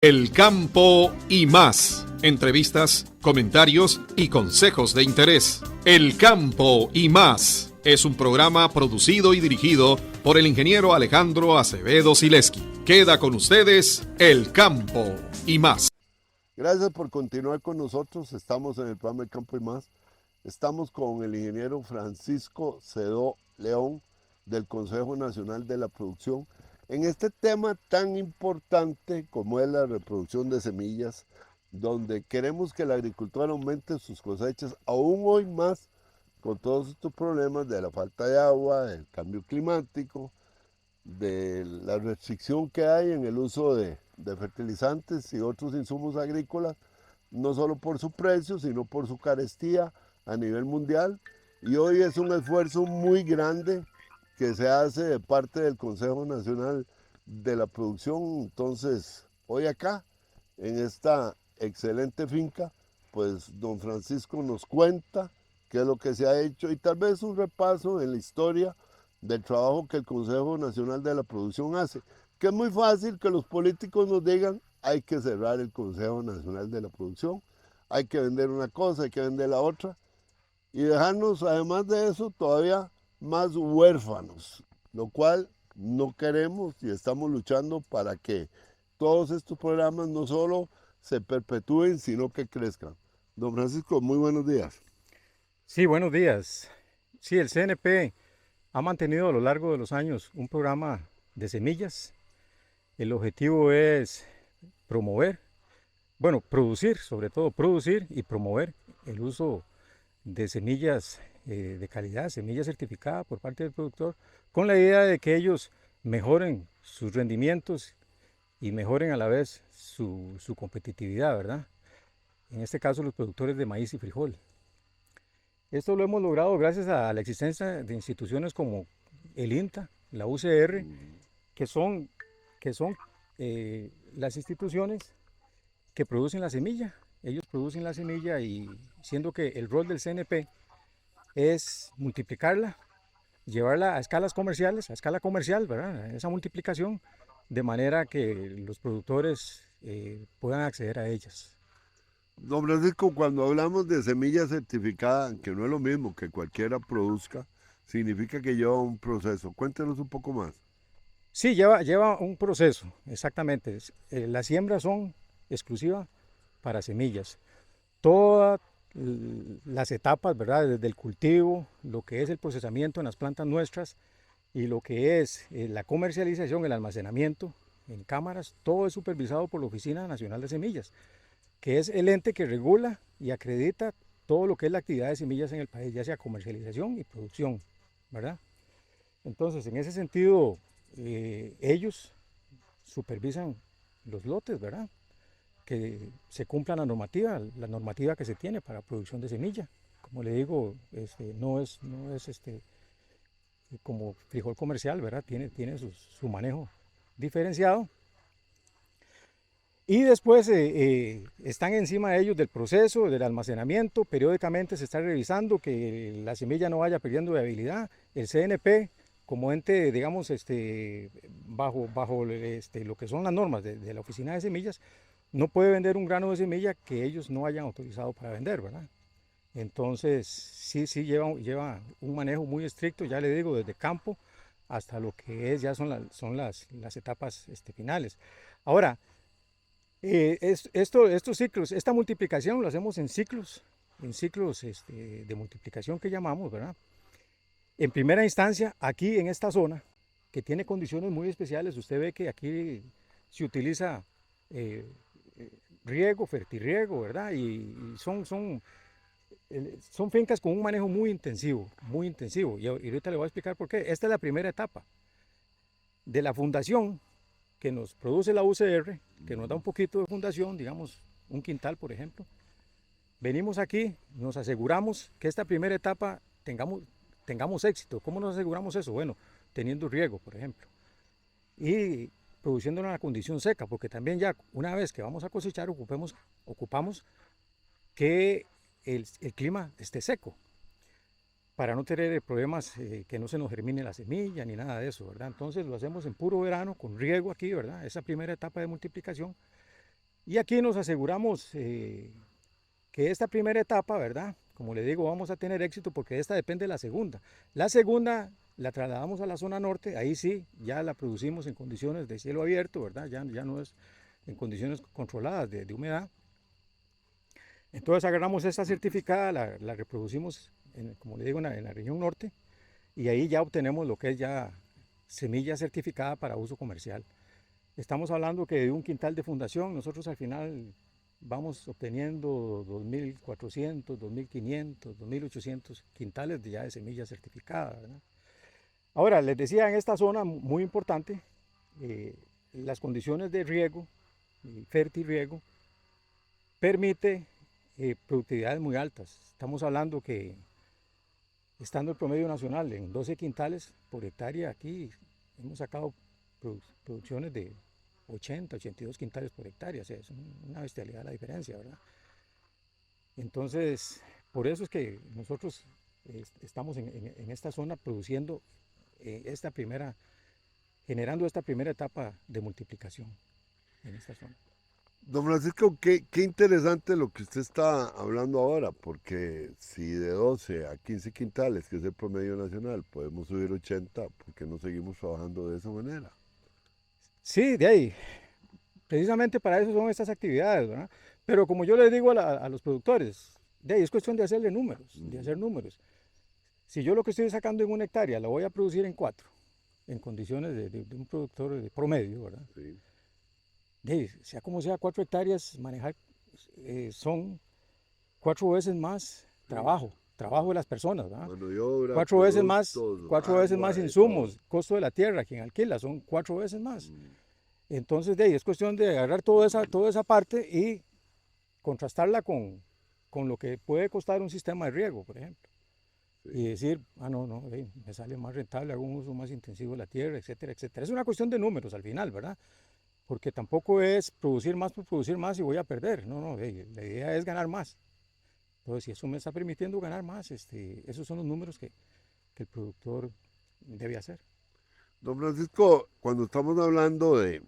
El campo y más. Entrevistas, comentarios y consejos de interés. El campo y más es un programa producido y dirigido por el ingeniero Alejandro Acevedo Sileski. Queda con ustedes El campo y más. Gracias por continuar con nosotros. Estamos en el programa El campo y más. Estamos con el ingeniero Francisco Cedó León del Consejo Nacional de la Producción en este tema tan importante como es la reproducción de semillas, donde queremos que el agricultor aumente sus cosechas aún hoy más con todos estos problemas de la falta de agua, del cambio climático, de la restricción que hay en el uso de fertilizantes y otros insumos agrícolas, no solo por su precio, sino por su carestía a nivel mundial. Y hoy es un esfuerzo muy grande que se hace de parte del Consejo Nacional de la Producción. Entonces, hoy acá, en esta excelente finca, pues don Francisco nos cuenta qué es lo que se ha hecho y tal vez un repaso en la historia del trabajo que el Consejo Nacional de la Producción hace, que es muy fácil que los políticos nos digan hay que cerrar el Consejo Nacional de la Producción, hay que vender una cosa, hay que vender la otra, y dejarnos además de eso todavía más huérfanos, lo cual no queremos y estamos luchando para que todos estos programas no solo se perpetúen, sino que crezcan. Don Francisco, muy buenos días. Sí, buenos días. Sí, el CNP ha mantenido a lo largo de los años un programa de semillas. El objetivo es promover, producir, sobre todo producir y promover el uso de semillas de calidad, semillas certificadas por parte del productor, con la idea de que ellos mejoren sus rendimientos y mejoren a la vez su competitividad, ¿verdad? En este caso, los productores de maíz y frijol. Esto lo hemos logrado gracias a la existencia de instituciones como el INTA, la UCR, que son, que son las instituciones que producen la semilla. Ellos producen la semilla y siendo que el rol del CNP es multiplicarla, llevarla a escalas comerciales, a escala comercial, ¿verdad? Esa multiplicación, de manera que los productores puedan acceder a ellas. Don Francisco, cuando hablamos de semilla certificada, que no es lo mismo que cualquiera produzca, significa que lleva un proceso. Cuéntenos un poco más. Sí, lleva un proceso, exactamente. Las siembras son exclusivas para semillas. Todas las etapas, ¿verdad? Desde el cultivo, lo que es el procesamiento en las plantas nuestras y lo que es la comercialización, el almacenamiento en cámaras, todo es supervisado por la Oficina Nacional de Semillas, que es el ente que regula y acredita todo lo que es la actividad de semillas en el país, ya sea comercialización y producción, ¿verdad? Entonces, en ese sentido, ellos supervisan los lotes, ¿verdad? Que se cumpla la normativa que se tiene para producción de semilla. Como le digo, no es como frijol comercial, ¿verdad? Tiene su manejo diferenciado. Y después están encima de ellos del proceso, del almacenamiento, periódicamente se está revisando que la semilla no vaya perdiendo viabilidad. El CNP, como ente, digamos, bajo lo que son las normas de la Oficina de Semillas, no puede vender un grano de semilla que ellos no hayan autorizado para vender, ¿verdad? Entonces, sí lleva un manejo muy estricto, ya le digo, desde campo hasta lo que ya son las etapas finales. Ahora, estos ciclos, esta multiplicación lo hacemos en ciclos de multiplicación que llamamos, ¿verdad? En primera instancia, aquí en esta zona, que tiene condiciones muy especiales, usted ve que aquí se utiliza eh, riego, fertirriego, ¿verdad? Y son fincas con un manejo muy intensivo, muy intensivo. Y ahorita le voy a explicar por qué. Esta es la primera etapa de la fundación que nos produce la UCR, que nos da un poquito de fundación, digamos un quintal por ejemplo. Venimos aquí, nos aseguramos que esta primera etapa tengamos éxito. ¿Cómo nos aseguramos eso? Bueno, teniendo riego, por ejemplo, y produciendo en una condición seca, porque también ya una vez que vamos a cosechar ocupamos que el clima esté seco, para no tener problemas que no se nos germine la semilla ni nada de eso, ¿verdad? Entonces lo hacemos en puro verano, con riego aquí, ¿verdad? Esa primera etapa de multiplicación. Y aquí nos aseguramos que esta primera etapa, ¿verdad? Como le digo, vamos a tener éxito porque esta depende de la segunda. La segunda la trasladamos a la zona norte, ahí sí, ya la producimos en condiciones de cielo abierto, ¿verdad? Ya no es en condiciones controladas de humedad. Entonces agarramos esta certificada, la reproducimos, como le digo, en la región norte, y ahí ya obtenemos lo que es ya semilla certificada para uso comercial. Estamos hablando que de un quintal de fundación, nosotros al final vamos obteniendo 2.400, 2.500, 2.800 quintales ya de semilla certificada, ¿verdad? Ahora, les decía, en esta zona muy importante, eh, las condiciones de riego, fértil riego, permite productividades muy altas. Estamos hablando que, estando el promedio nacional en 12 quintales por hectárea, aquí hemos sacado producciones de 80, 82 quintales por hectárea, o sea, es una bestialidad la diferencia, ¿verdad? Entonces, por eso es que nosotros estamos en esta zona produciendo generando esta primera etapa de multiplicación en esta zona. Don Francisco, qué interesante lo que usted está hablando ahora, porque si de 12 a 15 quintales, que es el promedio nacional, podemos subir 80, ¿por qué no seguimos trabajando de esa manera? Sí, de ahí, precisamente para eso son estas actividades, ¿verdad? Pero como yo les digo a los productores, de ahí es cuestión de hacerle números, de hacer números. Si yo lo que estoy sacando en una hectárea lo voy a producir en 4, en condiciones de un productor de promedio, ¿verdad? Sí. Sea como sea, 4 hectáreas manejar son 4 veces más trabajo de las personas, ¿verdad? Mano de obra, 4 veces más, productos, 4 veces agua, más de todo. insumos, costo de la tierra, quien alquila, son 4 veces más. Entonces, de ahí es cuestión de agarrar toda esa parte y contrastarla con lo que puede costar un sistema de riego, por ejemplo. Y decir, no, me sale más rentable, hago un uso más intensivo de la tierra, etcétera, etcétera. Es una cuestión de números al final, ¿verdad? Porque tampoco es producir más por producir más y voy a perder. No, la idea es ganar más. Entonces, si eso me está permitiendo ganar más, esos son los números que el productor debe hacer. Don Francisco, cuando estamos hablando de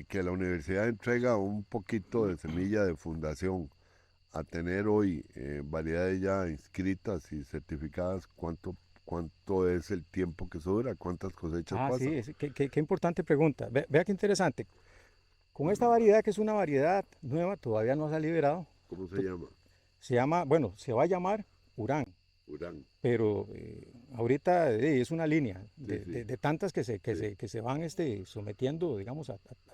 que la universidad entrega un poquito de semilla de fundación a tener hoy variedades ya inscritas y certificadas, ¿cuánto es el tiempo que eso dura? ¿Cuántas cosechas Ah, pasan? sí, qué importante pregunta. Vea qué interesante. Con esta variedad, que es una variedad nueva, todavía no se ha liberado. ¿Cómo se llama? Se llama, bueno, se va a llamar Urán, Urán. pero ahorita es una línea Sí, sí, de tantas sí. que se van sometiendo, digamos,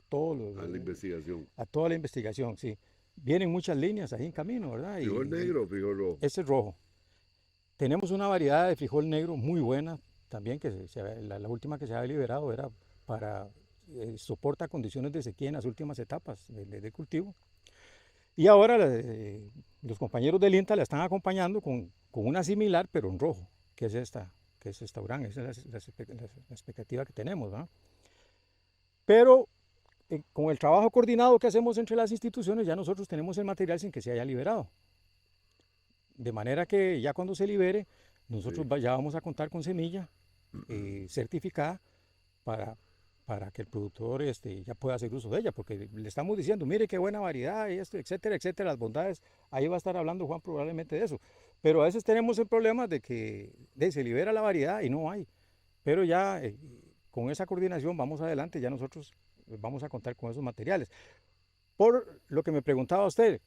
todo A la investigación. a toda la investigación, sí. Vienen muchas líneas ahí en camino, ¿verdad? ¿Frijol negro o frijol rojo? Ese es rojo. Tenemos una variedad de frijol negro muy buena también, que la última que se ha liberado era para, soporta condiciones de sequía en las últimas etapas del cultivo. Y ahora los compañeros del INTA la están acompañando con una similar, pero en rojo, que es esta Urán, esa es la expectativa que tenemos, ¿no? Pero con el trabajo coordinado que hacemos entre las instituciones, ya nosotros tenemos el material sin que se haya liberado. De manera que ya cuando se libere, nosotros Sí. ya vamos a contar con semilla certificada para, para que el productor ya pueda hacer uso de ella, porque le estamos diciendo, mire qué buena variedad, y esto, etcétera, etcétera, las bondades. Ahí va a estar hablando Juan probablemente de eso. Pero a veces tenemos el problema de que se libera la variedad y no hay. Pero ya con esa coordinación vamos adelante, ya nosotros vamos a contar con esos materiales. Por lo que me preguntaba usted,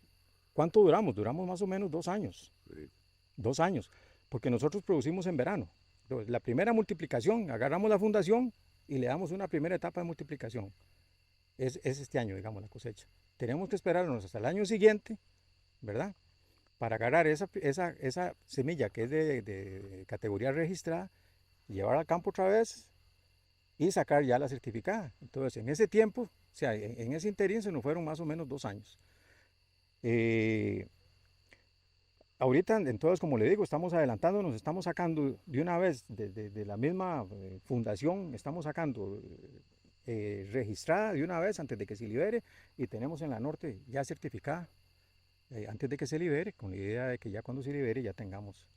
¿cuánto duramos? Duramos más o menos 2 años. Sí. 2 años, porque nosotros producimos en verano. Entonces, la primera multiplicación, agarramos la fundación y le damos una primera etapa de multiplicación. Es este año, digamos, la cosecha. Tenemos que esperarnos hasta el año siguiente, ¿verdad? Para agarrar esa semilla que es de categoría registrada, llevar al campo otra vez y sacar ya la certificada. Entonces, en ese tiempo, o sea, en ese interín se nos fueron más o menos 2 años. Ahorita, entonces, como le digo, estamos adelantándonos, estamos sacando de una vez de la misma fundación, estamos sacando registrada de una vez antes de que se libere, y tenemos en la norte ya certificada antes de que se libere, con la idea de que ya cuando se libere ya tengamos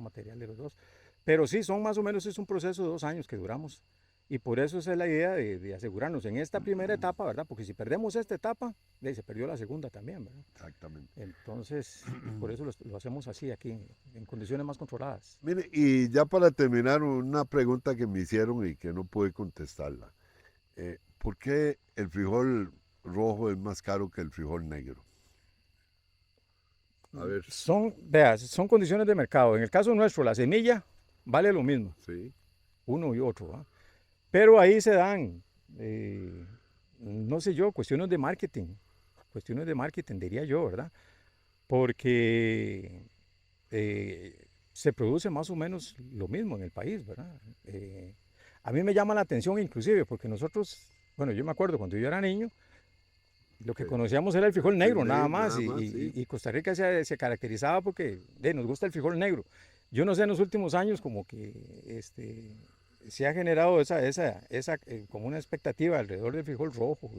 material de los dos. Pero sí, son más o menos, es un proceso de 2 años que duramos Y por eso esa es la idea de asegurarnos en esta primera etapa, ¿verdad? Porque si perdemos esta etapa, se perdió la segunda también, ¿verdad? Exactamente. Entonces, por eso lo hacemos así aquí, en condiciones más controladas. Mire, y ya para terminar, una pregunta que me hicieron y que no pude contestarla. ¿Por qué el frijol rojo es más caro que el frijol negro? A ver. Son condiciones de mercado. En el caso nuestro, la semilla vale lo mismo, Sí. uno y otro, ¿va? Pero ahí se dan, no sé yo, cuestiones de marketing, diría yo, ¿verdad? Porque se produce más o menos lo mismo en el país, ¿verdad? A mí me llama la atención inclusive porque nosotros, bueno, yo me acuerdo cuando yo era niño, lo que conocíamos era el frijol negro, nada más, sí. y Costa Rica se caracterizaba porque nos gusta el frijol negro. Yo no sé, en los últimos años como que se ha generado esa como una expectativa alrededor del frijol rojo.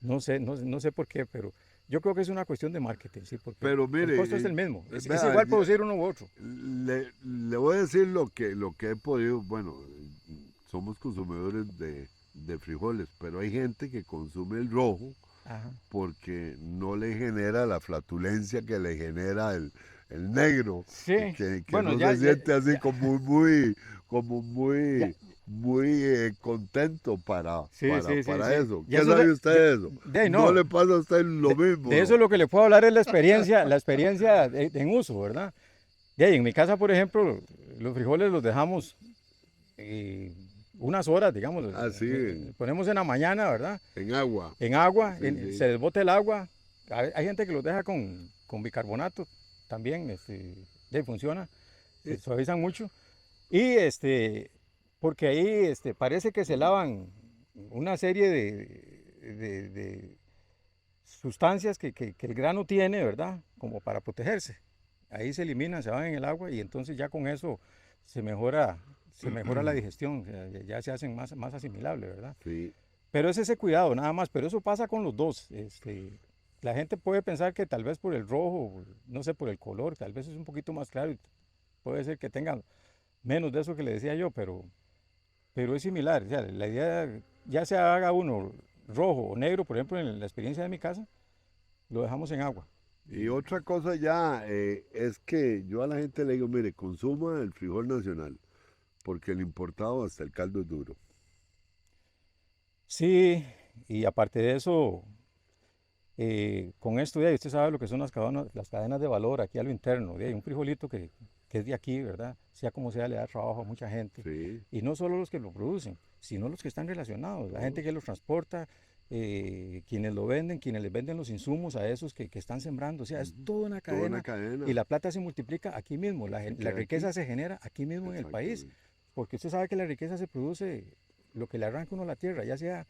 No sé por qué, pero yo creo que es una cuestión de marketing, sí, porque Pero mire, el costo es el mismo. Es vea, igual producir uno u otro. Le voy a decir lo que he podido, bueno, somos consumidores de frijoles, pero hay gente que consume el rojo Ajá. porque no le genera la flatulencia que le genera el negro, Sí. que Bueno, no ya, se siente así ya. como muy contento para Sí. eso. Ya ¿Qué eso sabe usted de eso? no. No le pasa a usted lo mismo. De eso lo que le puedo hablar es la experiencia en uso, ¿verdad? En mi casa, por ejemplo, los frijoles los dejamos unas horas, digamos. Así. Ponemos en la mañana, ¿verdad? En agua. En agua, Sí. se desbota el agua. Hay gente que los deja con bicarbonato también, funciona, se suavizan mucho. Y porque ahí parece que se lavan una serie de sustancias que el grano tiene, ¿verdad? Como para protegerse. Ahí se eliminan, se van en el agua y entonces ya con eso se mejora la digestión, o sea, ya se hacen más asimilables, ¿verdad? Sí. Pero es ese cuidado nada más, pero eso pasa con los dos. La gente puede pensar que tal vez por el rojo, no sé, por el color, tal vez es un poquito más claro y puede ser que tengan menos de eso que le decía yo, pero es similar. O sea, la idea, ya se haga uno rojo o negro, por ejemplo, en la experiencia de mi casa, lo dejamos en agua. Y otra cosa ya es que yo a la gente le digo, mire, consuma el frijol nacional, porque el importado hasta el caldo es duro. Sí, y aparte de eso, con esto, usted sabe lo que son las cadenas de valor aquí a lo interno. Un frijolito que es de aquí, ¿verdad? Sea como sea, le da trabajo a mucha gente. Sí. Y no solo los que lo producen, sino los que están relacionados, la gente que los transporta, quienes lo venden, quienes les venden los insumos a esos que están sembrando. O sea, es toda una cadena. Toda una cadena. Y la plata se multiplica aquí mismo, la riqueza se genera aquí mismo en el país. Porque usted sabe que la riqueza se produce lo que le arranca uno a la tierra, ya sea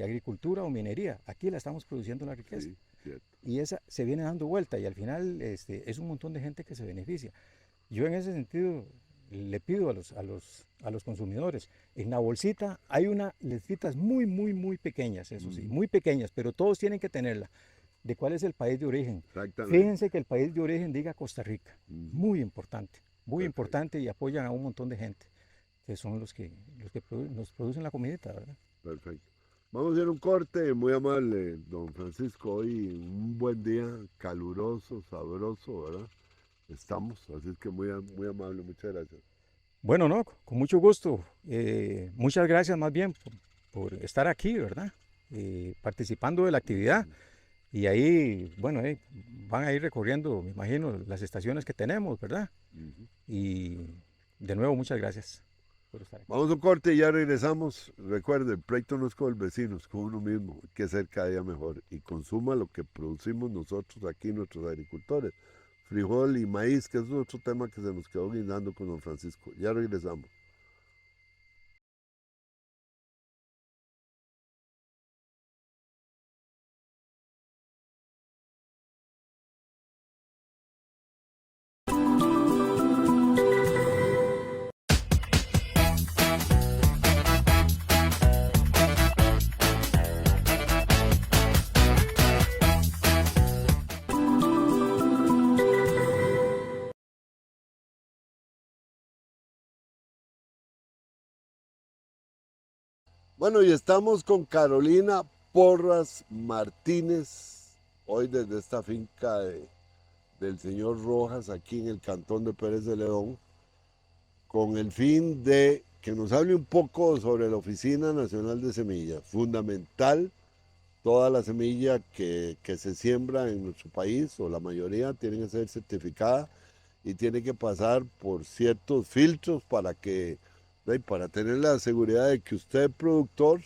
agricultura o minería. Aquí la estamos produciendo la riqueza. Sí, cierto. Y esa se viene dando vuelta y al final es un montón de gente que se beneficia. Yo en ese sentido le pido a los consumidores, en la bolsita hay unas letritas muy pequeñas, eso sí, muy pequeñas, pero todos tienen que tenerla, de cuál es el país de origen. Exactamente. Fíjense que el país de origen diga Costa Rica, muy importante y apoyan a un montón de gente, que son los que nos producen la comidita, ¿verdad? Perfecto. Vamos a hacer un corte, muy amable, don Francisco, hoy un buen día, caluroso, sabroso, ¿verdad? Estamos, así es que muy amable, muchas gracias. Bueno, no, con mucho gusto. Muchas gracias más bien por estar aquí, ¿verdad? Participando de la actividad. Y ahí, bueno, van a ir recorriendo, me imagino, las estaciones que tenemos, ¿verdad? Y de nuevo, muchas gracias por estar aquí. Vamos a un corte y ya regresamos. Recuerden, pleito no es con el vecino, es con uno mismo. Hay que ser cada día mejor y consuma lo que producimos nosotros aquí, nuestros agricultores. Frijol y maíz, que es otro tema que se nos quedó guindando con don Francisco. Ya regresamos. Bueno, y estamos con Carolina Porras Martínez, hoy desde esta finca del señor Rojas, aquí en el cantón de Pérez de León, con el fin de que nos hable un poco sobre la Oficina Nacional de Semillas. Fundamental, toda la semilla que se siembra en nuestro país, o la mayoría, tiene que ser certificada y tiene que pasar por ciertos filtros para tener la seguridad de que usted, productor,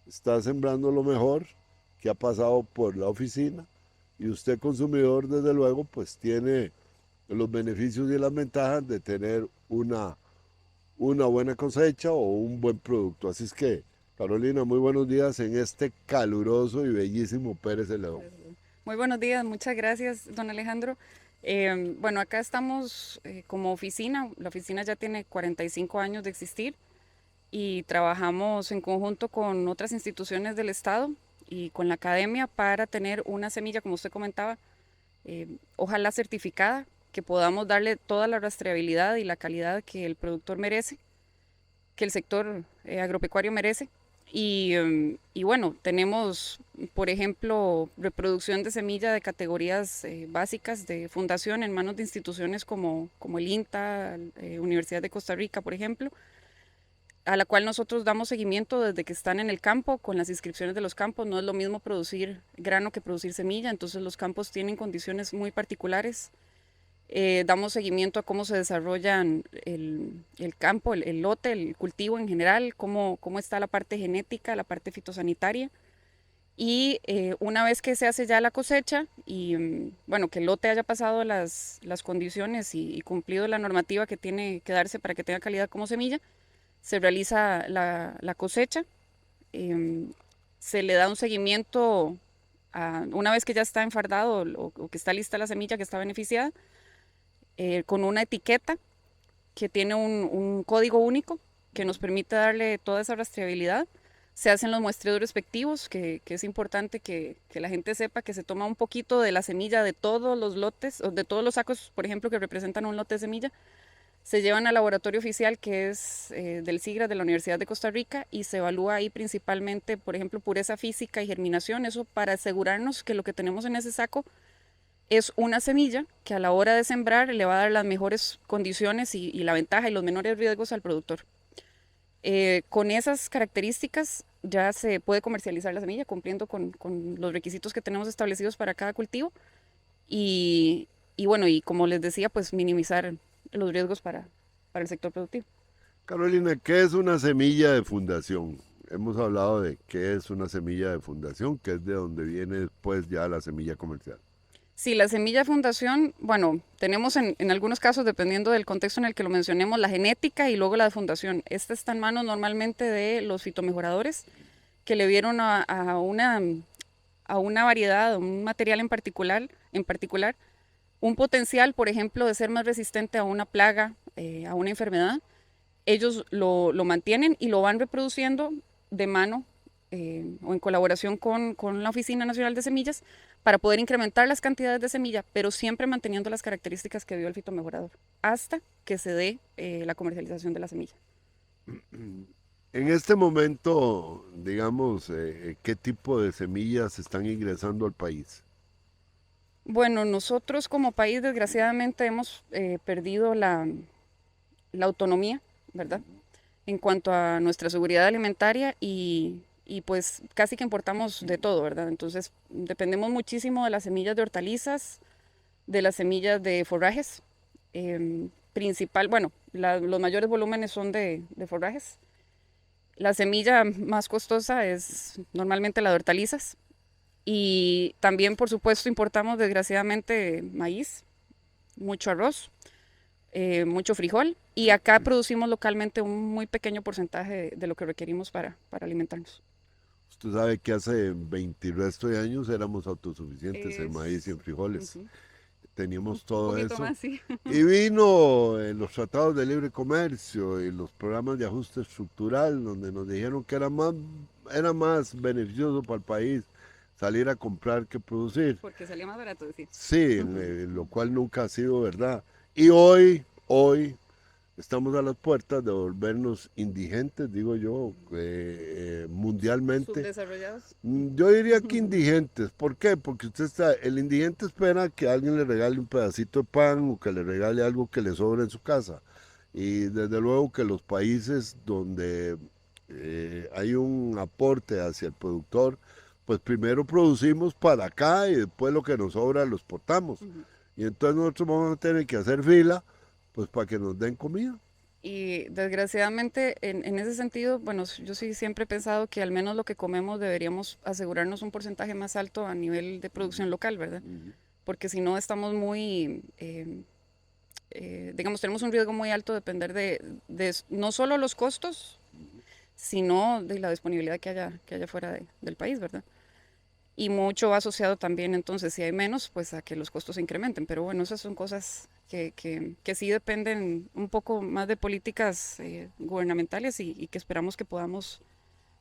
está sembrando lo mejor, que ha pasado por la oficina, y usted, consumidor, desde luego, pues tiene los beneficios y las ventajas de tener una buena cosecha o un buen producto. Así es que, Carolina, muy buenos días en este caluroso y bellísimo Pérez de León. Muy buenos días, muchas gracias, don Alejandro. Bueno, acá estamos como oficina. La oficina ya tiene 45 años de existir y trabajamos en conjunto con otras instituciones del Estado y con la academia para tener una semilla, como usted comentaba, ojalá certificada, que podamos darle toda la rastreabilidad y la calidad que el productor merece, que el sector agropecuario merece. Y bueno, tenemos, por ejemplo, reproducción de semilla de categorías básicas de fundación en manos de instituciones como el INTA, Universidad de Costa Rica, por ejemplo, a la cual nosotros damos seguimiento desde que están en el campo, con las inscripciones de los campos. No es lo mismo producir grano que producir semilla, entonces los campos tienen condiciones muy particulares. Damos seguimiento a cómo se desarrollan el campo, el lote, el cultivo en general, cómo está la parte genética, la parte fitosanitaria. Y una vez que se hace ya la cosecha y bueno, que el lote haya pasado las condiciones y cumplido la normativa que tiene que darse para que tenga calidad como semilla, se realiza la cosecha, se le da un seguimiento una vez que ya está enfardado o que está lista la semilla, que está beneficiada, con una etiqueta que tiene un código único que nos permite darle toda esa rastreabilidad. Se hacen los muestreos respectivos, que es importante que la gente sepa que se toma un poquito de la semilla de todos los lotes, o de todos los sacos, por ejemplo, que representan un lote de semilla, se llevan al laboratorio oficial que es del SIGRA de la Universidad de Costa Rica y se evalúa ahí principalmente, por ejemplo, pureza física y germinación, eso para asegurarnos que lo que tenemos en ese saco es una semilla que a la hora de sembrar le va a dar las mejores condiciones y la ventaja y los menores riesgos al productor. Con esas características ya se puede comercializar la semilla cumpliendo con los requisitos que tenemos establecidos para cada cultivo y bueno, y como les decía, pues minimizar los riesgos para el sector productivo. Carolina, ¿qué es una semilla de fundación? Hemos hablado de qué es una semilla de fundación, que es de donde viene después ya la semilla comercial. Sí, la semilla de fundación, bueno, tenemos en algunos casos, dependiendo del contexto en el que lo mencionemos, la genética y luego la de fundación. Esta está en manos normalmente de los fitomejoradores que le vieron a una variedad, a un material en particular, un potencial, por ejemplo, de ser más resistente a una plaga, a una enfermedad. Ellos lo mantienen y lo van reproduciendo de mano o en colaboración con la Oficina Nacional de Semillas para poder incrementar las cantidades de semilla, pero siempre manteniendo las características que dio el fitomejorador, hasta que se dé la comercialización de la semilla. En este momento, digamos, ¿qué tipo de semillas están ingresando al país? Bueno, nosotros como país desgraciadamente hemos perdido la autonomía, ¿verdad? En cuanto a nuestra seguridad alimentaria y pues casi que importamos de todo, ¿verdad? Entonces dependemos muchísimo de las semillas de hortalizas, de las semillas de forrajes. Bueno, los mayores volúmenes son de forrajes. La semilla más costosa es normalmente la de hortalizas. Y también, por supuesto, importamos desgraciadamente maíz, mucho arroz, mucho frijol. Y acá producimos localmente un muy pequeño porcentaje de lo que requerimos para alimentarnos. Usted sabe que hace 20 y resto de años éramos autosuficientes en maíz y en frijoles. Teníamos todo eso. Más, sí. Y vino los tratados de libre comercio y los programas de ajuste estructural, donde nos dijeron que era más beneficioso para el país salir a comprar que producir. Porque salía más barato, decir. Sí, lo cual nunca ha sido verdad. Y hoy estamos a las puertas de volvernos indigentes, digo yo, mundialmente. Subdesarrollados. Yo diría que indigentes. ¿Por qué? Porque el indigente espera que alguien le regale un pedacito de pan o que le regale algo que le sobre en su casa. Y desde luego que los países donde hay un aporte hacia el productor, pues primero producimos para acá y después lo que nos sobra lo exportamos. Y entonces nosotros vamos a tener que hacer fila, pues para que nos den comida. Y desgraciadamente, en ese sentido, bueno, yo sí siempre he pensado que al menos lo que comemos deberíamos asegurarnos un porcentaje más alto a nivel de producción local, ¿verdad? Porque si no estamos muy, digamos, tenemos un riesgo muy alto de depender de no solo los costos, sino de la disponibilidad que haya fuera del país, ¿verdad? Y mucho va asociado también, entonces, si hay menos, pues a que los costos se incrementen. Pero bueno, esas son cosas que sí dependen un poco más de políticas gubernamentales y que esperamos que podamos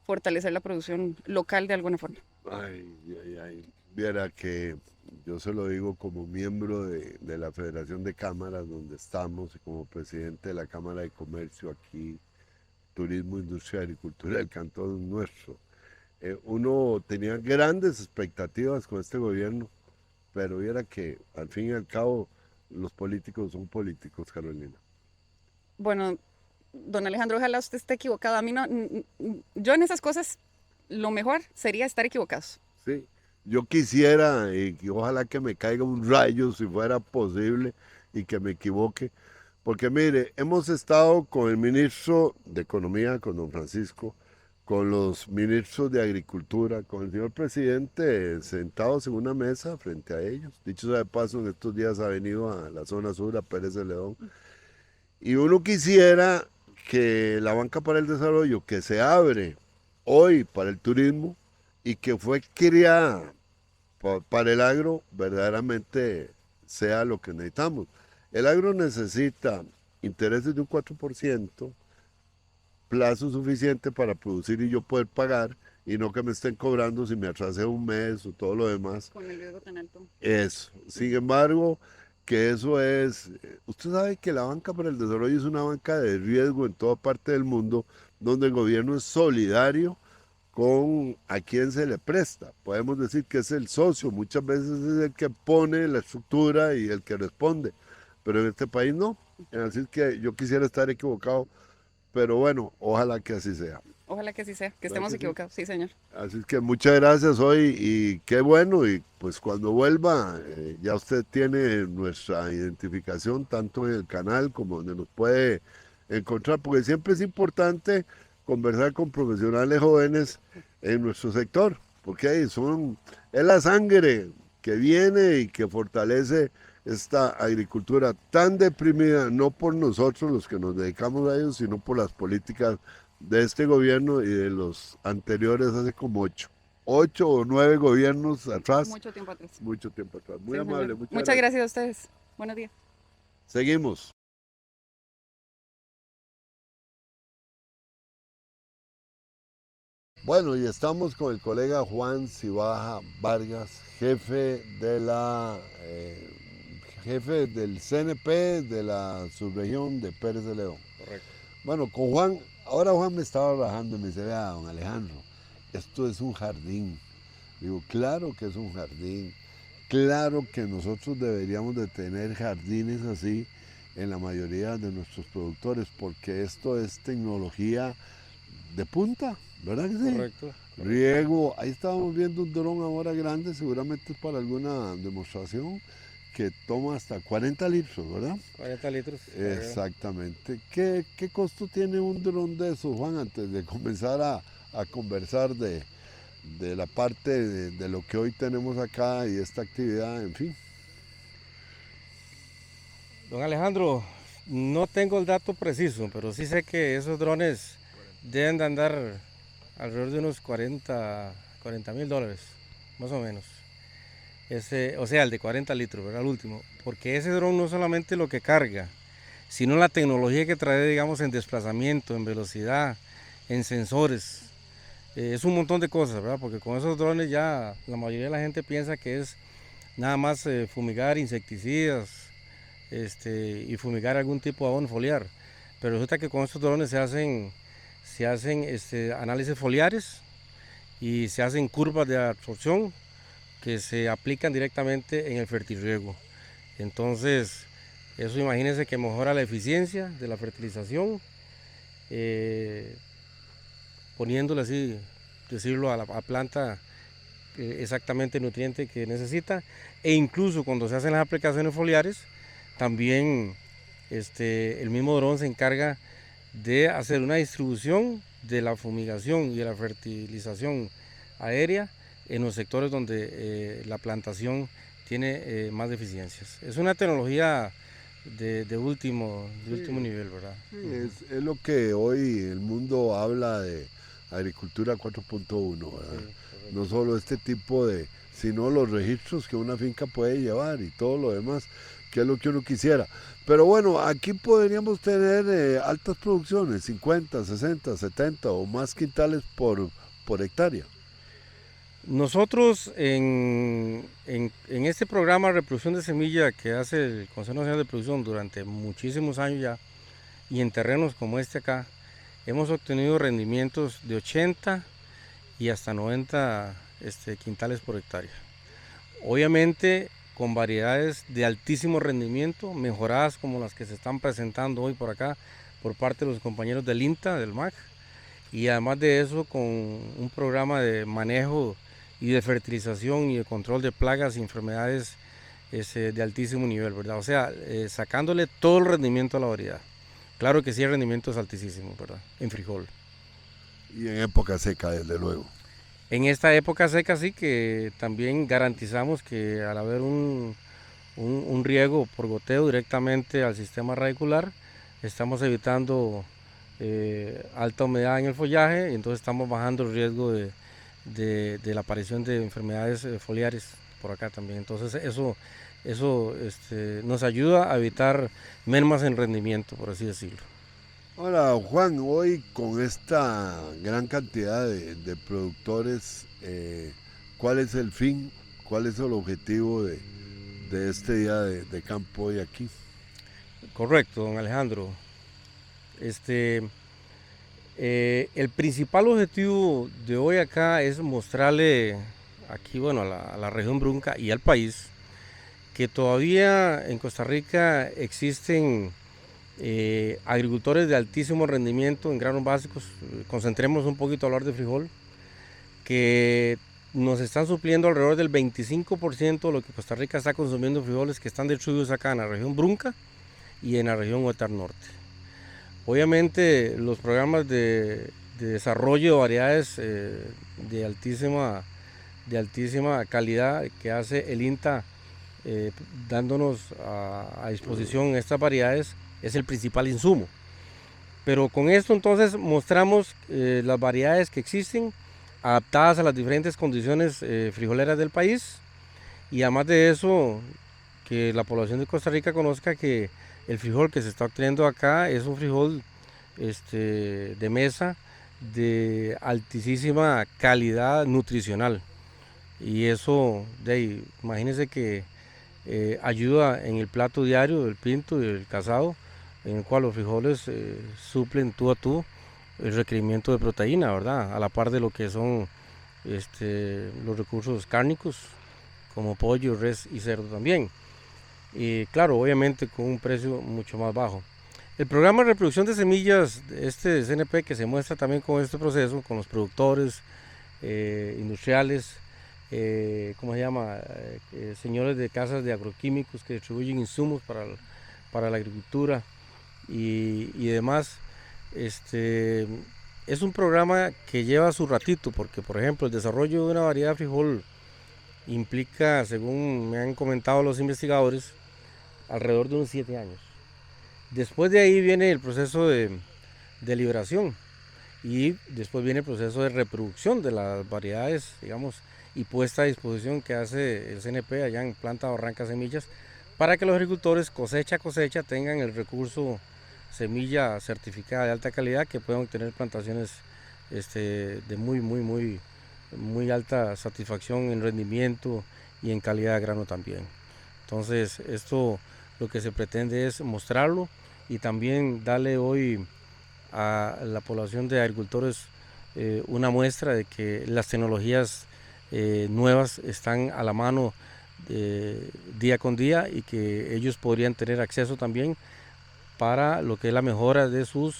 fortalecer la producción local de alguna forma. Ay, ay, ay. Viera que yo se lo digo como miembro de la Federación de Cámaras donde estamos y como presidente de la Cámara de Comercio aquí, Turismo, Industria y Agricultura del Cantón nuestro. Uno tenía grandes expectativas con este gobierno, pero viera que al fin y al cabo los políticos son políticos, Carolina. Bueno, don Alejandro, ojalá usted esté equivocado. A mí no, yo en esas cosas, lo mejor sería estar equivocados. Sí, yo quisiera y ojalá que me caiga un rayo si fuera posible y que me equivoque, porque mire, hemos estado con el ministro de Economía, con don Francisco, con los ministros de Agricultura, con el señor presidente sentados en una mesa frente a ellos. Dicho sea de paso, en estos días ha venido a la zona sur, a Pérez de León, y uno quisiera que la banca para el desarrollo, que se abre hoy para el turismo y que fue creada para el agro, verdaderamente sea lo que necesitamos. El agro necesita intereses de un 4%, plazo suficiente para producir y yo poder pagar, y no que me estén cobrando si me atrasé un mes o todo lo demás. Con el riesgo tan alto. Eso. Sin embargo, que eso es, usted sabe que la banca para el desarrollo es una banca de riesgo en toda parte del mundo, donde el gobierno es solidario con a quien se le presta. Podemos decir que es el socio, muchas veces es el que pone la estructura y el que responde, pero en este país no. Así es que yo quisiera estar equivocado, pero bueno, ojalá que así sea. Ojalá que así sea, que estemos equivocados, sí, señor. Así es que muchas gracias hoy y qué bueno, y pues cuando vuelva ya usted tiene nuestra identificación tanto en el canal como donde nos puede encontrar, porque siempre es importante conversar con profesionales jóvenes en nuestro sector, porque ahí es la sangre que viene y que fortalece esta agricultura tan deprimida, no por nosotros los que nos dedicamos a ello, sino por las políticas de este gobierno y de los anteriores hace como 8 o 9 gobiernos atrás. Mucho tiempo atrás. Mucho tiempo atrás. Muy Sí, amable. muchas gracias a ustedes. Buenos días. Seguimos. Bueno, y estamos con el colega Juan Cibaja Vargas, jefe del CNP de la subregión de Pérez de León. Correcto. Bueno, con Juan, ahora Juan me estaba bajando y me dice, vea, don Alejandro, esto es un jardín. Digo, claro que es un jardín, claro que nosotros deberíamos de tener jardines así en la mayoría de nuestros productores, porque esto es tecnología de punta, ¿verdad que sí? Correcto. Riego, ahí estábamos viendo un dron ahora grande, seguramente es para alguna demostración, que toma hasta 40 litros, ¿verdad? 40 litros. Exactamente. ¿Qué costo tiene un dron de esos, Juan, antes de comenzar a conversar de la parte de lo que hoy tenemos acá y esta actividad, en fin? Don Alejandro, no tengo el dato preciso, pero sí sé que esos drones deben de andar alrededor de unos $40,000, más o menos. O sea, el de 40 litros, ¿verdad? El último. Porque ese dron no solamente lo que carga, sino la tecnología que trae, digamos, en desplazamiento, en velocidad, en sensores. Es un montón de cosas, ¿verdad? Porque con esos drones ya la mayoría de la gente piensa que es nada más fumigar insecticidas y fumigar algún tipo de abono foliar. pero resulta que con estos drones se hacen análisis foliares y se hacen curvas de absorción que se aplican directamente en el fertirriego. Entonces, eso imagínense que mejora la eficiencia de la fertilización, poniéndole así, decirlo a la planta exactamente el nutriente que necesita, e incluso cuando se hacen las aplicaciones foliares, también el mismo dron se encarga de hacer una distribución de la fumigación y de la fertilización aérea en los sectores donde la plantación tiene más deficiencias. Es una tecnología de último nivel, ¿verdad? Sí, es lo que hoy el mundo habla de agricultura 4.1, ¿verdad? Sí, no solo este tipo de, sino los registros que una finca puede llevar y todo lo demás, que es lo que uno quisiera. Pero bueno, aquí podríamos tener altas producciones, 50, 60, 70 o más quintales por hectárea. Nosotros en este programa de reproducción de semilla que hace el Consejo Nacional de Producción durante muchísimos años ya, y en terrenos como este acá, hemos obtenido rendimientos de 80 y hasta 90 quintales por hectárea. Obviamente con variedades de altísimo rendimiento, mejoradas como las que se están presentando hoy por acá por parte de los compañeros del INTA, del MAC, y además de eso con un programa de manejo y de fertilización y de control de plagas y enfermedades de altísimo nivel, ¿verdad? O sea, sacándole todo el rendimiento a la variedad. Claro que sí, el rendimiento es altísimo, ¿verdad? En frijol. Y en época seca, desde luego. En esta época seca sí que también garantizamos que al haber un riego por goteo directamente al sistema radicular, estamos evitando alta humedad en el follaje y entonces estamos bajando el riesgo de la aparición de enfermedades foliares por acá también. Entonces eso nos ayuda a evitar mermas en rendimiento, por así decirlo. Ahora, Juan, hoy con esta gran cantidad de productores, ¿cuál es el fin? ¿Cuál es el objetivo de este día de campo hoy aquí? Correcto, don Alejandro. El principal objetivo de hoy acá es mostrarle aquí, bueno, a la región Brunca y al país que todavía en Costa Rica existen agricultores de altísimo rendimiento en granos básicos. Concentremos un poquito a hablar de frijol, que nos están supliendo alrededor del 25% de lo que Costa Rica está consumiendo frijoles, que están distribuidos acá en la región Brunca y en la región Huetar Norte. Obviamente los programas de desarrollo de variedades de altísima calidad que hace el INTA dándonos a disposición estas variedades es el principal insumo. Pero con esto entonces mostramos las variedades que existen adaptadas a las diferentes condiciones frijoleras del país, y además de eso que la población de Costa Rica conozca que el frijol que se está obteniendo acá es un frijol de mesa de altísima calidad nutricional, y eso imagínense que ayuda en el plato diario del pinto y del casado, en el cual los frijoles suplen tú a tú el requerimiento de proteína, ¿verdad? A la par de lo que son los recursos cárnicos como pollo, res y cerdo también. Y claro, obviamente con un precio mucho más bajo. El programa de reproducción de semillas, CNP, que se muestra también con este proceso, con los productores industriales, ¿cómo se llama? Señores de casas de agroquímicos que distribuyen insumos para la agricultura y demás. Es un programa que lleva su ratito, porque por ejemplo el desarrollo de una variedad de frijol implica, según me han comentado los investigadores, alrededor de unos 7 años. Después de ahí viene el proceso de liberación, y después viene el proceso de reproducción de las variedades, digamos, y puesta a disposición que hace el CNP allá en Planta Barranca Semillas, para que los agricultores cosecha a cosecha tengan el recurso semilla certificada de alta calidad, que puedan obtener plantaciones de muy alta satisfacción en rendimiento y en calidad de grano también. Entonces esto lo que se pretende es mostrarlo y también darle hoy a la población de agricultores una muestra de que las tecnologías nuevas están a la mano día con día y que ellos podrían tener acceso también para lo que es la mejora de sus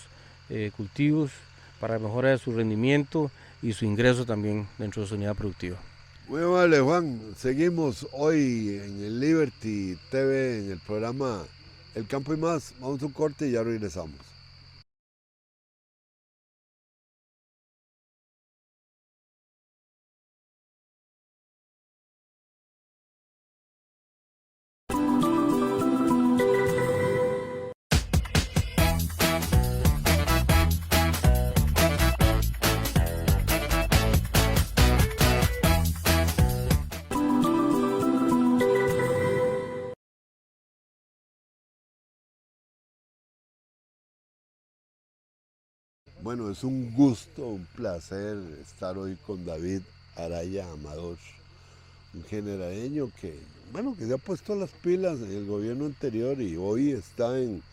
cultivos, para la mejora de su rendimiento y su ingreso también dentro de su unidad productiva. Muy vale, Juan. Seguimos hoy en el Liberty TV, en el programa El Campo y Más. Vamos a un corte y ya regresamos. Bueno, es un gusto, un placer estar hoy con David Araya Amador, un generadeño que, bueno, que se ha puesto las pilas en el gobierno anterior y hoy está en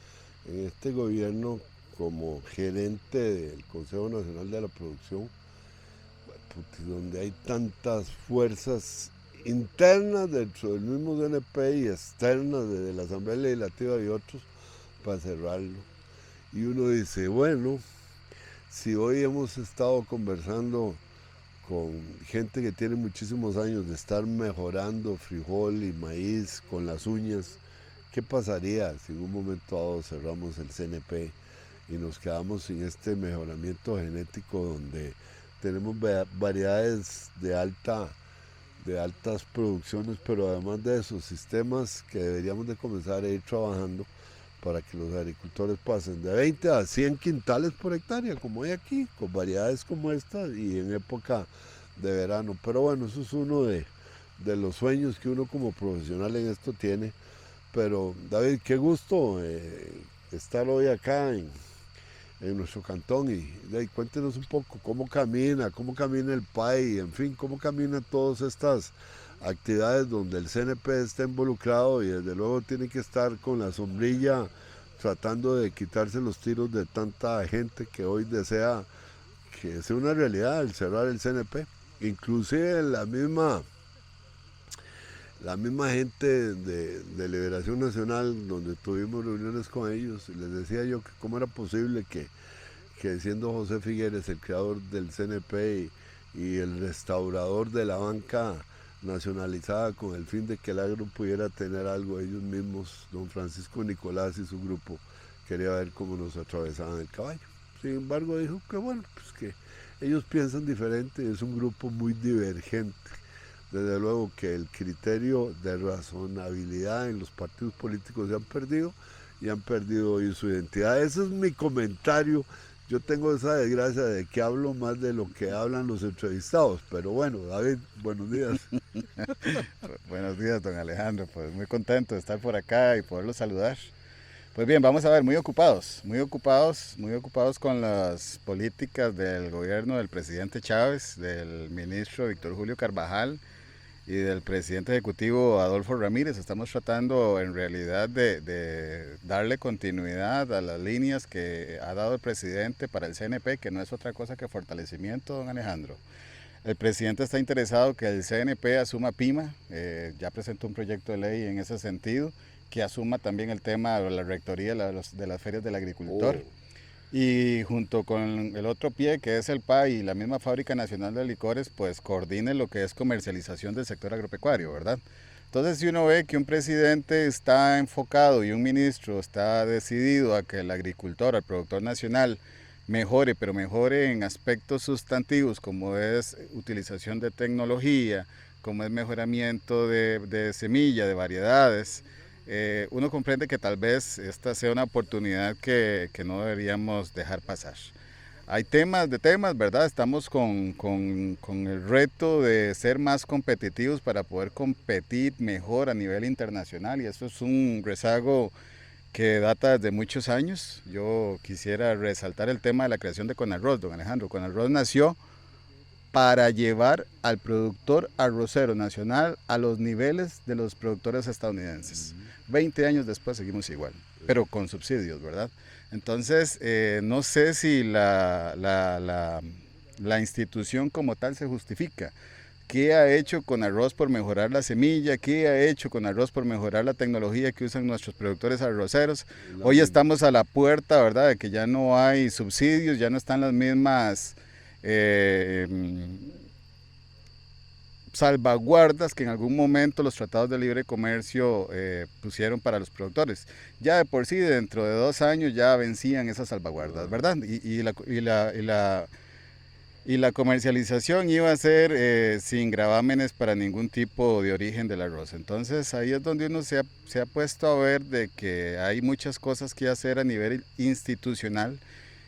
este gobierno como gerente del Consejo Nacional de la Producción, donde hay tantas fuerzas internas dentro del mismo CNP y externas desde la Asamblea Legislativa y otros para cerrarlo. Y uno dice, bueno, si hoy hemos estado conversando con gente que tiene muchísimos años de estar mejorando frijol y maíz con las uñas, ¿qué pasaría si en un momento dado cerramos el CNP y nos quedamos sin este mejoramiento genético donde tenemos variedades de altas producciones, pero además de esos sistemas que deberíamos de comenzar a ir trabajando para que los agricultores pasen de 20 a 100 quintales por hectárea, como hay aquí, con variedades como esta y en época de verano? Pero bueno, eso es uno de los sueños que uno como profesional en esto tiene. Pero David, qué gusto estar hoy acá en nuestro cantón y cuéntenos un poco cómo camina el PAI, en fin, cómo caminan todas estas actividades donde el CNP está involucrado y desde luego tiene que estar con la sombrilla tratando de quitarse los tiros de tanta gente que hoy desea que sea una realidad el cerrar el CNP. Inclusive la misma gente de Liberación Nacional, donde tuvimos reuniones con ellos, y les decía yo que cómo era posible que siendo José Figueres el creador del CNP y el restaurador de la banca nacionalizada con el fin de que el agro pudiera tener algo, ellos mismos, don Francisco Nicolás y su grupo, quería ver cómo nos atravesaban el caballo. Sin embargo, dijo que bueno, pues que ellos piensan diferente, es un grupo muy divergente. Desde luego que el criterio de razonabilidad en los partidos políticos se han perdido y han perdido hoy su identidad. Ese es mi comentario. Yo tengo esa desgracia de que hablo más de lo que hablan los entrevistados, pero bueno, David, buenos días. Buenos días, don Alejandro, pues muy contento de estar por acá y poderlo saludar. Pues bien, vamos a ver, muy ocupados con las políticas del gobierno del presidente Chávez, del ministro Víctor Julio Carvajal y del presidente ejecutivo Adolfo Ramírez. Estamos tratando en realidad de darle continuidad a las líneas que ha dado el presidente para el CNP, que no es otra cosa que fortalecimiento, don Alejandro. El presidente está interesado que el CNP asuma PIMA, ya presentó un proyecto de ley en ese sentido, que asuma también el tema de la rectoría de las ferias del agricultor. Y junto con el otro pie, que es el PAI y la misma Fábrica Nacional de Licores, pues coordine lo que es comercialización del sector agropecuario, ¿verdad? Entonces, si uno ve que un presidente está enfocado y un ministro está decidido a que el agricultor, el productor nacional, mejore, pero mejore en aspectos sustantivos, como es utilización de tecnología, como es mejoramiento de semilla, de variedades, uno comprende que tal vez esta sea una oportunidad que no deberíamos dejar pasar. Hay temas, ¿verdad? Estamos con el reto de ser más competitivos para poder competir mejor a nivel internacional, y eso es un rezago que data de muchos años. Yo quisiera resaltar el tema de la creación de Conarroz, don Alejandro. Conarroz nació para llevar al productor arrocero nacional a los niveles de los productores estadounidenses. 20 años después seguimos igual, pero con subsidios, ¿verdad? Entonces, no sé si la institución como tal se justifica. ¿Qué ha hecho con arroz por mejorar la semilla? ¿Qué ha hecho con arroz por mejorar la tecnología que usan nuestros productores arroceros? Hoy estamos a la puerta, ¿verdad?, de que ya no hay subsidios, ya no están las mismas salvaguardas que en algún momento los tratados de libre comercio pusieron para los productores. Ya de por sí, dentro de 2 años ya vencían esas salvaguardas, ¿verdad? Y la comercialización iba a ser sin gravámenes para ningún tipo de origen del arroz. Entonces ahí es donde uno se ha puesto a ver de que hay muchas cosas que hacer a nivel institucional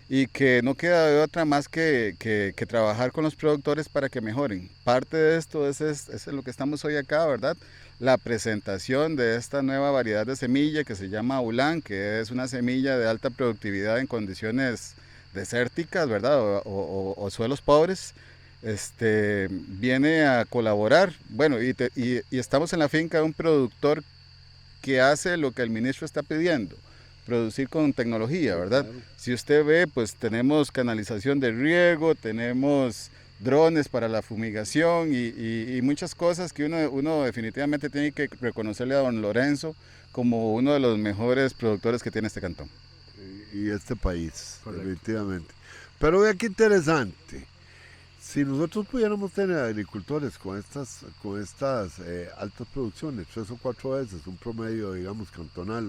y que no queda de otra más que trabajar con los productores para que mejoren. Parte de esto es lo que estamos hoy acá, ¿verdad? La presentación de esta nueva variedad de semilla que se llama Ulan, que es una semilla de alta productividad en condiciones desérticas, ¿verdad? O suelos pobres, viene a colaborar. Bueno, y estamos en la finca de un productor que hace lo que el ministro está pidiendo, producir con tecnología, ¿verdad? Claro. Si usted ve, pues tenemos canalización de riego, tenemos drones para la fumigación y muchas cosas que uno definitivamente tiene que reconocerle a don Lorenzo como uno de los mejores productores que tiene este cantón. Y este país, correcto, definitivamente. Pero vea qué interesante. Si nosotros pudiéramos tener agricultores con estas altas producciones, 3 o 4 veces, un promedio, digamos, cantonal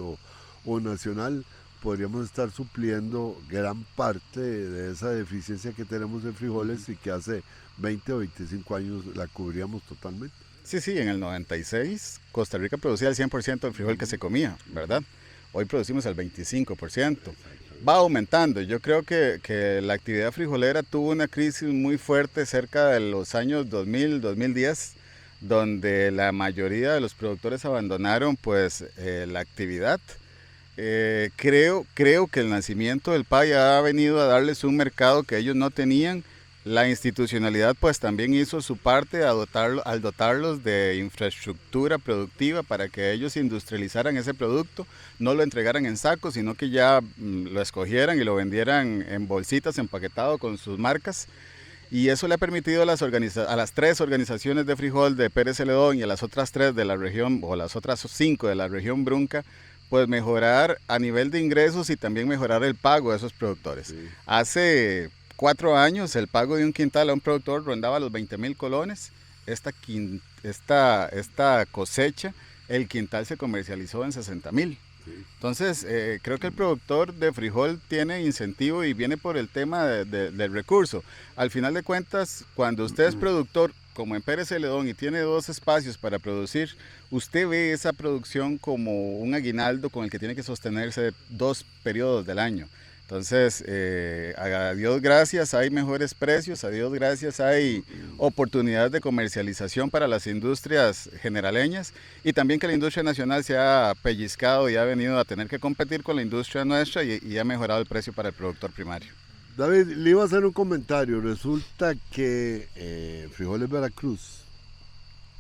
o nacional, podríamos estar supliendo gran parte de esa deficiencia que tenemos en frijoles y que hace 20 o 25 años la cubríamos totalmente. Sí, en el 96 Costa Rica producía el 100% del frijol que se comía, ¿verdad? Hoy producimos el 25%. Va aumentando. Yo creo que la actividad frijolera tuvo una crisis muy fuerte cerca de los años 2000, 2010, donde la mayoría de los productores abandonaron pues la actividad. Creo que el nacimiento del PAI ha venido a darles un mercado que ellos no tenían. La institucionalidad pues también hizo su parte al dotarlos de infraestructura productiva para que ellos industrializaran ese producto, no lo entregaran en sacos, sino que ya lo escogieran y lo vendieran en bolsitas empaquetado con sus marcas. Y eso le ha permitido a las 3 organizaciones de frijol de Pérez Celedón y a las otras 3 de la región, o las otras 5 de la región Brunca, pues mejorar a nivel de ingresos y también mejorar el pago de esos productores. Sí. Hace 4 años el pago de un quintal a un productor rondaba los 20,000 colones. Esta cosecha, el quintal se comercializó en 60,000. Sí. Entonces, creo que el productor de frijol tiene incentivo y viene por el tema del recurso. Al final de cuentas, cuando usted es productor, como en Pérez Celedón, y tiene 2 espacios para producir, usted ve esa producción como un aguinaldo con el que tiene que sostenerse 2 periodos del año. Entonces, a Dios gracias hay mejores precios, a Dios gracias hay oportunidades de comercialización para las industrias generaleñas y también que la industria nacional se ha pellizcado y ha venido a tener que competir con la industria nuestra y ha mejorado el precio para el productor primario. David, le iba a hacer un comentario. Resulta que Frijoles Veracruz,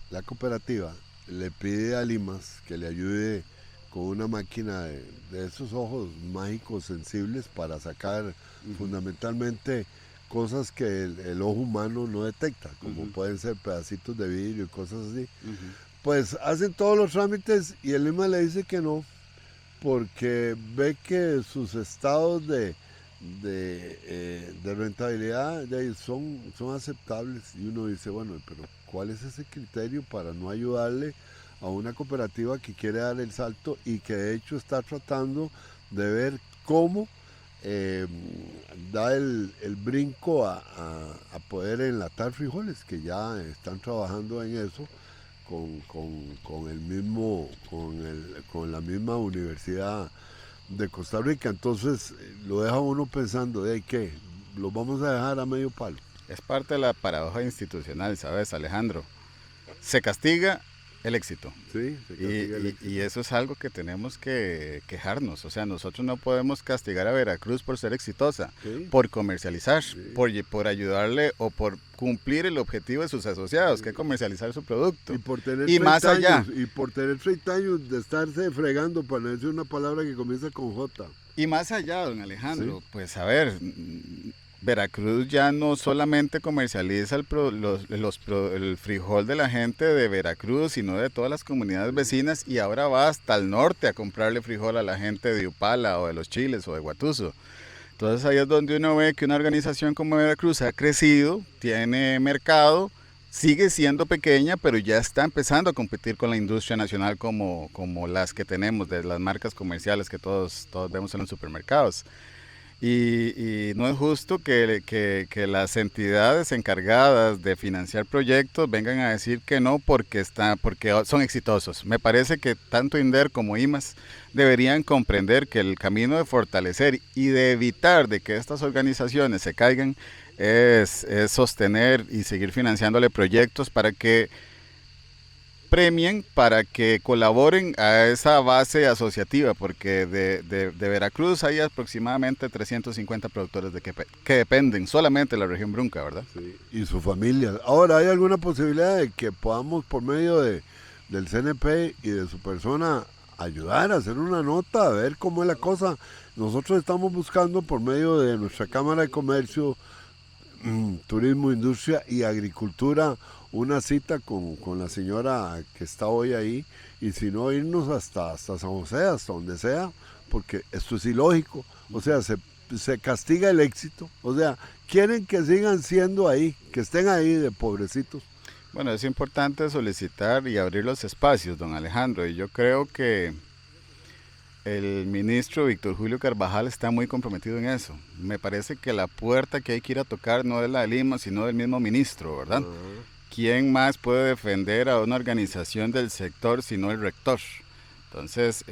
la cooperativa, le pide a Limas que le ayude con una máquina de esos ojos mágicos sensibles para sacar fundamentalmente cosas que el ojo humano no detecta, como pueden ser pedacitos de vidrio y cosas así. Pues hacen todos los trámites y el Limas le dice que no, porque ve que sus estados de rentabilidad son aceptables y uno dice, bueno, pero ¿cuál es ese criterio para no ayudarle a una cooperativa que quiere dar el salto y que de hecho está tratando de ver cómo da el brinco a poder enlatar frijoles, que ya están trabajando en eso con la misma universidad de Costa Rica? Entonces lo deja uno pensando, ¿de qué? ¿Los vamos a dejar a medio palo? Es parte de la paradoja institucional, ¿sabes, Alejandro? Se castiga el éxito. Sí, se castiga el éxito. Y eso es algo que tenemos que quejarnos. O sea, nosotros no podemos castigar a Veracruz por ser exitosa, Sí. por comercializar, Sí. por ayudarle o por cumplir el objetivo de sus asociados, que es comercializar su producto. Y por tener Y 30 más allá. años, y por tener 30 años de estarse fregando, para decir una palabra que comienza con J. Y más allá, don Alejandro, pues a ver, Veracruz ya no solamente comercializa el frijol de la gente de Veracruz, sino de todas las comunidades vecinas, y ahora va hasta el norte a comprarle frijol a la gente de Upala o de Los Chiles o de Guatuso. Entonces ahí es donde uno ve que una organización como Veracruz ha crecido, tiene mercado, sigue siendo pequeña, pero ya está empezando a competir con la industria nacional como las que tenemos, de las marcas comerciales que todos vemos en los supermercados. Y no es justo que las entidades encargadas de financiar proyectos vengan a decir que no porque son exitosos. Me parece que tanto INDER como IMAS deberían comprender que el camino de fortalecer y de evitar de que estas organizaciones se caigan es sostener y seguir financiándole proyectos para que premien, para que colaboren a esa base asociativa, porque de Veracruz hay aproximadamente 350 productores que dependen solamente de la región Brunca, ¿verdad? Sí, y su familia. Ahora, ¿hay alguna posibilidad de que podamos, por medio del CNP y de su persona, ayudar a hacer una nota, a ver cómo es la cosa? Nosotros estamos buscando, por medio de nuestra Cámara de Comercio, Turismo, Industria y Agricultura, una cita con la señora que está hoy ahí, y si no, irnos hasta San José, hasta donde sea, porque esto es ilógico. O sea, se castiga el éxito. O sea, quieren que sigan siendo ahí, que estén ahí de pobrecitos. Bueno, es importante solicitar y abrir los espacios, don Alejandro, y yo creo que el ministro Víctor Julio Carvajal está muy comprometido en eso. Me parece que la puerta que hay que ir a tocar no es la de Lima, sino del mismo ministro, ¿verdad? ¿Quién más puede defender a una organización del sector sino el rector? Entonces,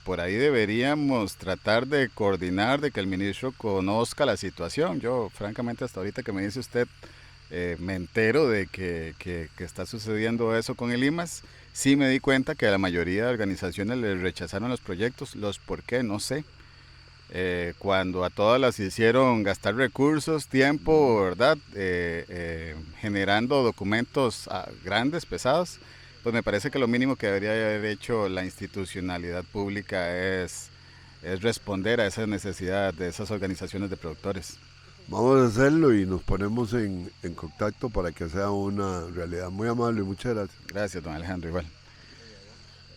por ahí deberíamos tratar de coordinar, de que el ministro conozca la situación. Yo, francamente, hasta ahorita que me dice usted, me entero de que está sucediendo eso con el IMAS. Sí me di cuenta que a la mayoría de organizaciones les rechazaron los proyectos, los por qué, no sé. Cuando a todas las hicieron gastar recursos, tiempo, ¿verdad? Generando documentos grandes, pesados, pues me parece que lo mínimo que debería haber hecho la institucionalidad pública es responder a esa necesidad de esas organizaciones de productores. Vamos a hacerlo y nos ponemos en contacto para que sea una realidad. Muy amable, muchas gracias. Gracias, don Alejandro, igual.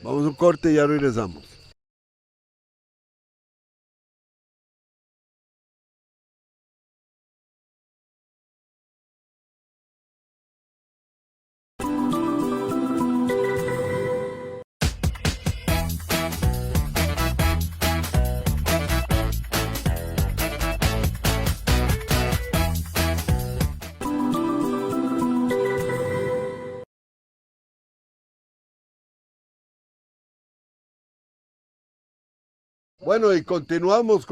Vamos a un corte y ya regresamos. Bueno, y continuamos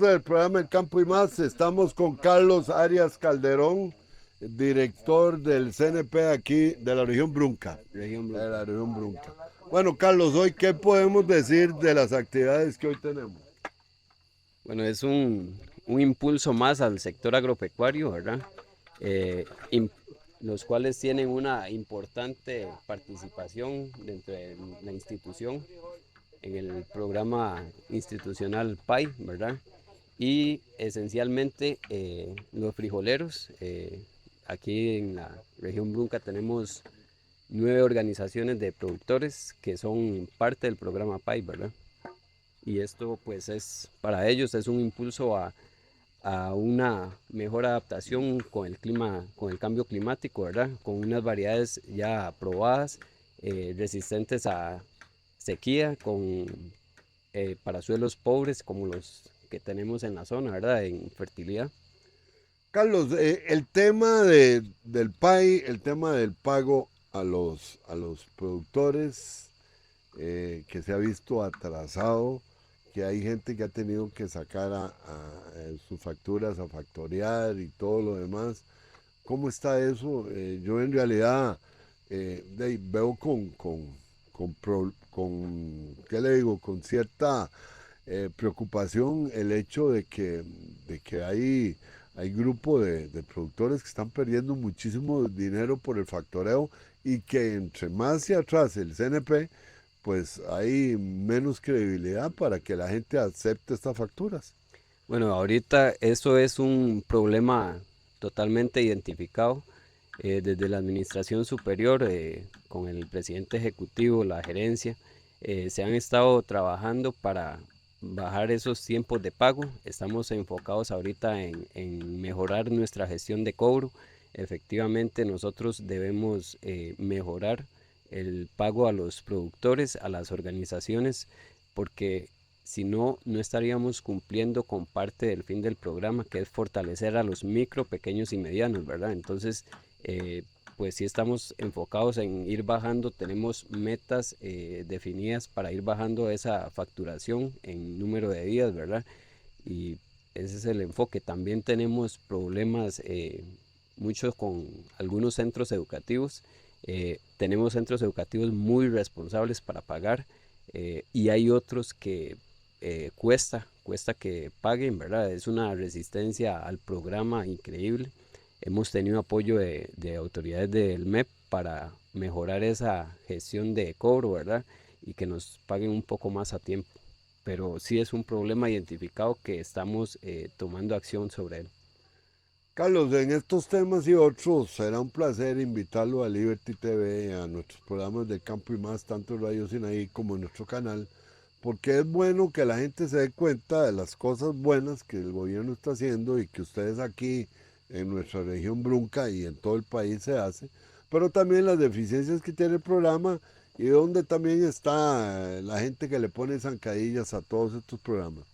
en el programa El Campo y Más. Estamos con Carlos Arias Calderón, director del CNP aquí de la región Brunca. De la región Brunca. Bueno, Carlos, hoy, ¿qué podemos decir de las actividades que hoy tenemos? Bueno, es un impulso más al sector agropecuario, ¿verdad? Los cuales tienen una importante participación dentro de la institución en el programa institucional PAI, ¿verdad? Y esencialmente los frijoleros, aquí en la región Brunca tenemos 9 organizaciones de productores que son parte del programa PAI, ¿verdad? Y esto pues para ellos es un impulso a una mejor adaptación con el clima, con el cambio climático, ¿verdad? Con unas variedades ya aprobadas, resistentes a sequía, para suelos pobres como los que tenemos en la zona, ¿verdad? En fertilidad. Carlos, el tema del PAI, el tema del pago a los productores, que se ha visto atrasado, que hay gente que ha tenido que sacar sus facturas a factorear y todo lo demás. ¿Cómo está eso? Yo en realidad veo ¿qué le digo? Con cierta preocupación el hecho de que hay grupos de productores que están perdiendo muchísimo dinero por el factoreo y que entre más se atrase el CNP, pues hay menos credibilidad para que la gente acepte estas facturas. Bueno, ahorita eso es un problema totalmente identificado desde la administración superior, con el presidente ejecutivo, la gerencia, se han estado trabajando para bajar esos tiempos de pago. Estamos enfocados ahorita en mejorar nuestra gestión de cobro. Efectivamente, nosotros debemos mejorar el pago a los productores, a las organizaciones, porque si no, no estaríamos cumpliendo con parte del fin del programa, que es fortalecer a los micro, pequeños y medianos, ¿verdad? Entonces, pues sí estamos enfocados en ir bajando, tenemos metas definidas para ir bajando esa facturación en número de días, ¿verdad? Y ese es el enfoque. También tenemos problemas muchos con algunos centros educativos. Tenemos centros educativos muy responsables para pagar, y hay otros que cuesta que paguen, ¿verdad? Es una resistencia al programa increíble. Hemos tenido apoyo de autoridades del MEP para mejorar esa gestión de cobro, ¿verdad? Y que nos paguen un poco más a tiempo. Pero sí es un problema identificado que estamos tomando acción sobre él. Carlos, en estos temas y otros, será un placer invitarlo a Liberty TV, a nuestros programas del Campo y Más, tanto en Radio Sinaí como en nuestro canal, porque es bueno que la gente se dé cuenta de las cosas buenas que el gobierno está haciendo y que ustedes aquí en nuestra región Brunca y en todo el país se hace, pero también las deficiencias que tiene el programa y donde también está la gente que le pone zancadillas a todos estos programas.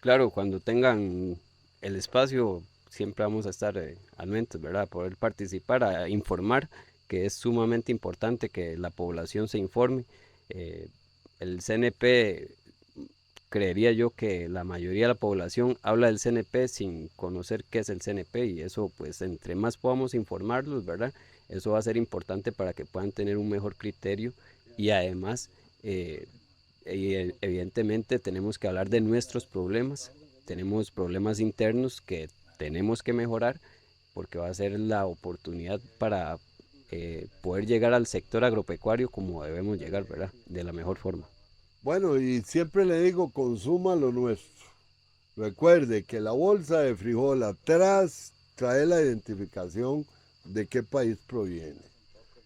Claro, cuando tengan el espacio, siempre vamos a estar anuentes, ¿verdad? Poder participar, a informar, que es sumamente importante que la población se informe. El CNP, creería yo que la mayoría de la población habla del CNP sin conocer qué es el CNP, y eso, pues, entre más podamos informarlos, ¿verdad? Eso va a ser importante para que puedan tener un mejor criterio, y además, evidentemente, tenemos que hablar de nuestros problemas. Tenemos problemas internos que tenemos que mejorar, porque va a ser la oportunidad para poder llegar al sector agropecuario como debemos llegar, ¿verdad? De la mejor forma. Bueno, y siempre le digo, consuma lo nuestro. Recuerde que la bolsa de frijol atrás trae la identificación de qué país proviene.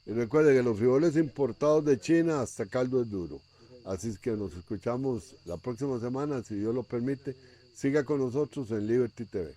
Y recuerde que los frijoles importados de China hasta caldo es duro. Así es que nos escuchamos la próxima semana, si Dios lo permite. Siga con nosotros en Liberty TV.